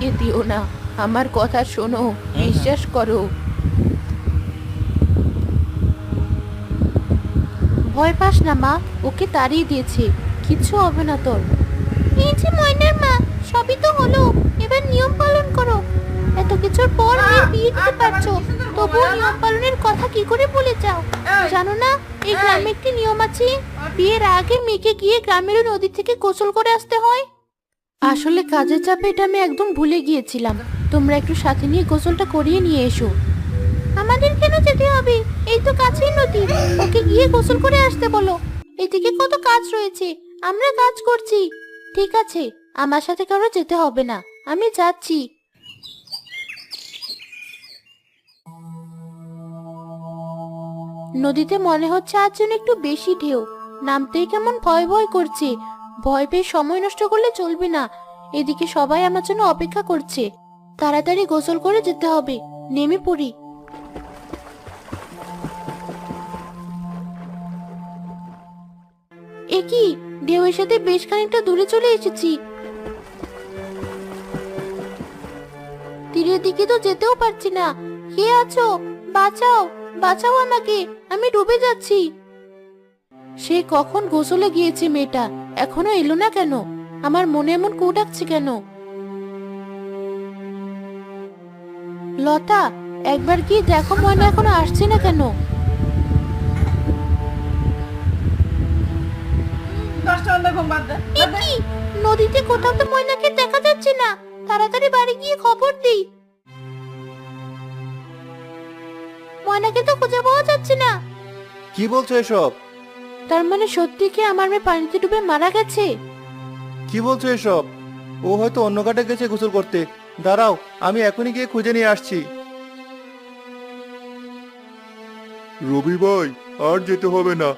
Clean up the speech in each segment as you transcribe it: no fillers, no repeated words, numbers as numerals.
তাড়িয়ে দিও না, আমার কথা শোনো, বিশ্বাস করো। ভয় পাস না মা, ওকে তাড়িয়ে দিয়েছে, কিচ্ছু হবে না তোর। এই যে ময়নার মা, সবই তো হলো, এবার নিয়ম পালন করো। এত কিছুর পর মেয়ের বিয়ে দিতে পারছো, তবুও নিয়ম পালনের কথা কি করে ভুলে যাও? জানো না এই গ্রামে একটি নিয়ম আছে, বিয়ের আগে মেয়েকে গিয়ে গ্রামের ওই নদী থেকে গোসল করে আসতে হয়। আসলে কাজের চাপে এটা আমি একদম ভুলে গিয়েছিলাম। তোমরা একটু সাথে নিয়ে গোসলটা করিয়ে নিয়ে এসো। আমাদের কেন যেতে হবে? এই তো কাছেই নদী, ওকে গিয়ে গোসল করে আসতে বলো। এদিকে কত কাজ রয়েছে, আমরা কাজ করছি। ঠিক আছে, আমার সাথে কারো যেতে হবে না, আমি যাচ্ছি। নদীতে মনে হচ্ছে আজ যেন একটু বেশি ঢেউ, নামতেই কেমন ভয় ভয় করছে। ভয় পেয়ে সময় নষ্ট করলে চলবে না। এদিকে সবাই আমার জন্য অপেক্ষা করছে, তাড়াতাড়ি গোসল করে যেতে হবে। নেমে পড়ি। এ কি, ঢেউয়ের সাথে বেশ খানিকটা দূরে চলে এসেছি। তীরের দিকে তো যেতেও পারছি না। কে আছো? বাঁচাও, বাঁচাও আমাকে, আমি ডুবে যাচ্ছি। সে কখন গোসলে গিয়েছে মেয়েটা, এখনো এলো না কেন? আমার মনে এমন কু ডাকছে কেন? লতা, একবার কি দেখো ময়না এখনো আসছে না কেন? এ কি, নদীতে কোথাও তো ময়নাকে দেখা যাচ্ছে না। তাড়াতাড়ি বাড়ি গিয়ে খবর দিই। ময়নাকে তো খুঁজে পাওয়া যাচ্ছে না। কি বলছো এসব? তার মানে সত্যি কি আমার মেয়ে পানিতে ডুবে মারা গেছে? কি বলছো এসব? ও হয়তো অন্য ঘাটে গেছে গোসল করতে। দাঁড়াও, আমি এখনই গিয়ে খুঁজে নিয়ে আসছি। রবি ভাই, আর যেতে হবে না।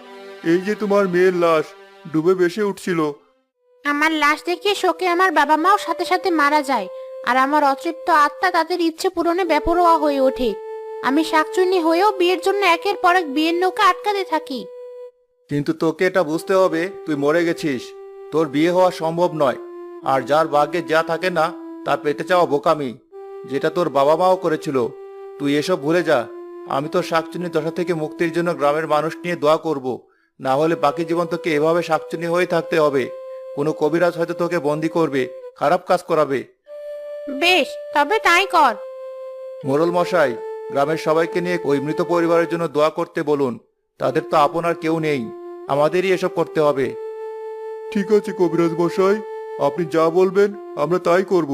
এই যে তোমার মেয়ের লাশ ডুবে ভেসে উঠছিল। আমার লাশ দেখে শোকে আমার বাবা মাও সাথে সাথে মারা যায়, আর আমার অতৃপ্ত আত্মা তাদের ইচ্ছে পূরণে বেপরোয়া হয়ে ওঠে। আমি শাকচুন্নি হয়েও বিয়ের জন্য একের পর এক বিয়ের নৌকা আটকাতে থাকি। কিন্তু তোকে এটা বুঝতে হবে, তুই মরে গেছিস। তোর বিয়ে হওয়া সম্ভব নয়। আর যার ভাগ্যে যা থাকে না, তার পেতে চাওয়া বোকামি, যেটা তোর বাবা মাও করেছিল। তুই এসব ভুলে যা। আমি তোর শাকচুন্নি দশা থেকে মুক্তির জন্য গ্রামের মানুষ নিয়ে দোয়া করব। না হলে বাকি জীবন তোকে এভাবে শাকচুন্নি হয়ে থাকতে হবে। কোনো কবিরাজ হয়তো তোকে বন্দি করবে, খারাপ কাজ করাবে। বেশ, তবে তাই কর। মোড়ল মশাই, গ্রামের সবাইকে নিয়ে ওই মৃত পরিবারের জন্য দোয়া করতে বলুন। তাদের তো আপন আর কেউ নেই, আমাদেরই এসব করতে হবে। ঠিক আছে কবিরাজ মশাই, আপনি যা বলবেন আমরা তাই করব।